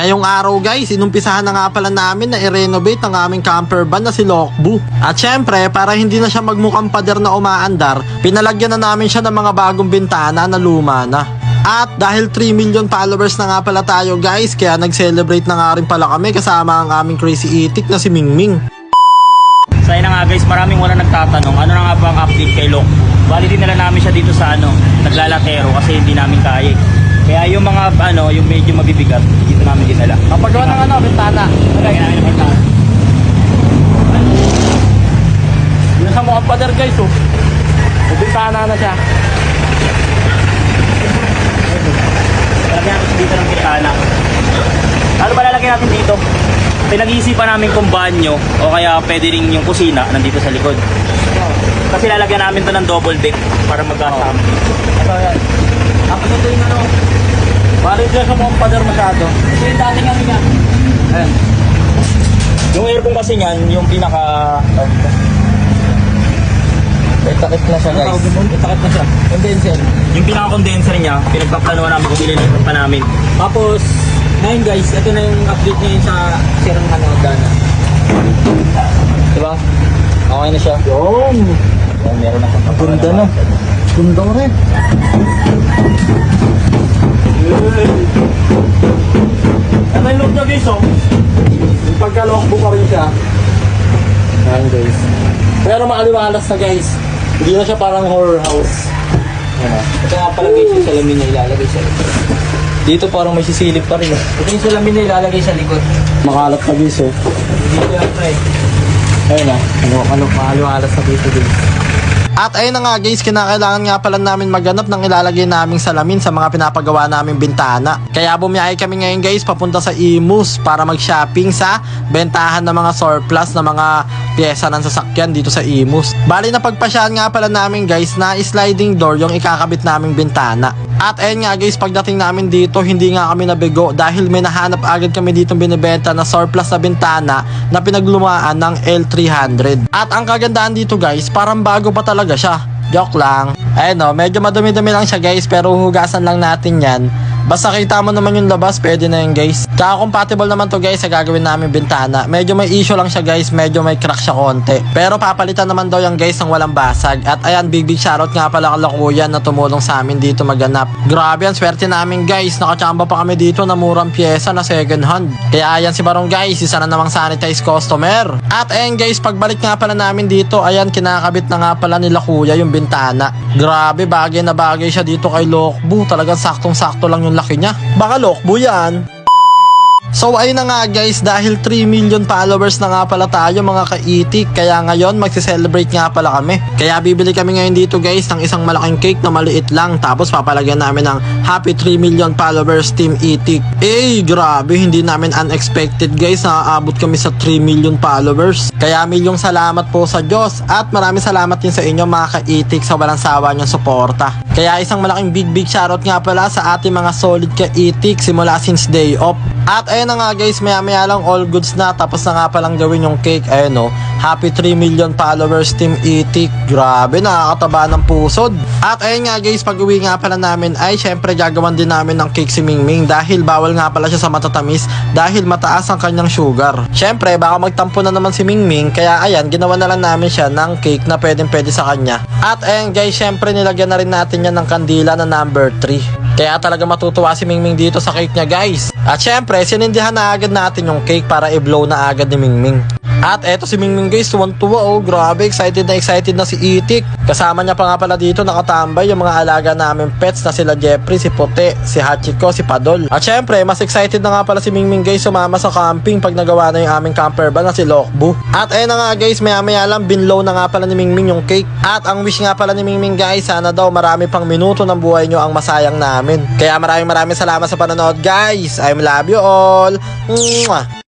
Ngayong araw guys, inumpisahan na nga pala namin na i-renovate ang aming camper van na si Lokbu. At syempre, para hindi na siya magmukhang pader na umaandar, pinalagyan na namin siya ng mga bagong bintana na luma na. At dahil 3 million followers na nga pala tayo guys, kaya nag-celebrate na nga rin pala kami kasama ang aming crazy itik na si Mingming. So ayun na nga guys, maraming wala nagtatanong, ano na nga ba ang update kay Lokbu? Bali din nila namin siya dito sa naglalatero kasi hindi namin kaya. Kaya yung mga yung medyo mabibigat, dito namin dinala. Papagawa ng bintana. Lagyan namin ng bintana. Yun sa mukhang pader guys oh. May bintana na siya. Lalagyan natin dito ng bintana. Ano ba lalagyan natin dito? Pinag-iisipan namin kung banyo o kaya pwede rin yung kusina nandito sa likod. Kasi lalagyan namin to ng double deck para magkasama. Ito yan. Tapos ito yung bali dyan sa mukhang pader masyado. Ito yung dating kami nga. Ayan. Yung aircon kasi niyan, yung pinaka... Takip na siya guys. Takip na siya. Condenser. Yung pinaka-condenser niya, pinagpaplanuhan namin kung ililipat pa namin. Tapos, ngayon guys, ito na yung update ngayon sa sirang gana. Diba? Okay na siya. Yung! Yan, meron na kang Ganda na. Ganda rin. Ito yung look na guys oh. Yung pagka-lockbo pa rin siya. Ayan guys. Pero maaliwalas na guys. Hindi na siya parang horror house. Ayan o. Ito nga pala guys, yung salamin na ilalagay sa likod. Dito parang may sisilip pa rin eh. Ito yung salamin na ilalagay sa likod. Makalat na guys eh. Dito yan pre. Ayun o. Maaliwalas na dito guys. At ayun na nga guys, kinakailangan nga pala namin maghanap ng ilalagay naming salamin sa mga pinapagawa naming bintana. Kaya bumiyahe kami ngayon guys papunta sa Imus para mag-shopping sa bentahan ng mga surplus na mga pyesa ng sasakyan dito sa Imus. Bali na pagpasyahan nga pala namin guys na sliding door yung ikakabit naming bintana. At ayun nga guys, pagdating namin dito hindi nga kami nabigo dahil may nahanap agad kami dito binibenta na surplus na bintana na pinaglumaan ng L300. At ang kagandahan dito guys, parang bago pa talaga siya. Joke lang. Ayun o, medyo madumi-dumi lang siya guys pero hugasan lang natin yan. Basta kita mo naman yung labas, pwede na yun guys. Kaya compatible naman to guys sa gagawin namin bintana. Medyo may issue lang siya guys, medyo may crack siya konti. Pero papalitan naman daw yan guys ng walang basag. At ayan, big shoutout nga pala kala kuya na tumulong sa amin dito maganap. Grabe yan, swerte namin guys. Nakachamba pa kami dito na murang pyesa na second hand. Kaya ayan si Barong guys, isa na namang sanitized customer. At ayan guys, pagbalik nga pala namin dito, ayan kinakabit na nga pala nila kuya yung bintana. Grabe, bagay na bagay siya dito kay Lokbu. Talagang saktong-sakto lang yung laki niya. Baka Lokbu yan. So ayun na nga guys, dahil 3 million followers na nga pala tayo mga kaitik, kaya ngayon magse-celebrate nga pala kami. Kaya bibili kami ngayon dito guys ng isang malaking cake na maliit lang, tapos papalagyan namin ng Happy 3 million followers Team Itik. Grabe, hindi namin unexpected guys na aabot kami sa 3 million followers. Kaya milyong salamat po sa Diyos at maraming salamat din sa inyo mga kaitik sa walang sawa niyong suporta. Kaya isang malaking big shoutout nga pala sa ating mga solid kaitik simula since day off. At ayun na nga guys, maya lang all goods na, tapos na nga palang gawin yung cake. Ayun o, Happy 3 million followers Team Itik. Grabe, nakakataba ng pusod. At ayun nga guys, pag uwi nga pala namin ay syempre gagawan din namin ng cake si Mingming dahil bawal nga pala siya sa matatamis dahil mataas ang kanyang sugar. Syempre baka magtampo na naman si Mingming, kaya ayan, ginawa na lang namin siya ng cake na pwede sa kanya. At ayun guys, syempre nilagyan na rin natin yan ng kandila na number 3. Kaya talaga matutuwa si Mingming dito sa cake niya guys. At syempre, sinindihan na agad natin yung cake para i-blow na agad ni Mingming. At eto si Mingming guys, tuwan-tuwa oh, grabe, excited na si Itik. Kasama niya pa nga pala dito nakatambay yung mga alaga namin pets na sila Jeffrey, si Puti, si Hachiko, si Padol. At syempre, mas excited na nga pala si Mingming guys sumama sa camping pag nagawa na yung aming camper van na si Lokbu. At ayun na nga guys, maya lang binlow na nga pala ni Mingming yung cake. At ang wish nga pala ni Mingming guys, sana daw marami pang minuto ng buhay nyo ang masayang namin. Kaya maraming salamat sa panonood guys. I love you all. Mwah!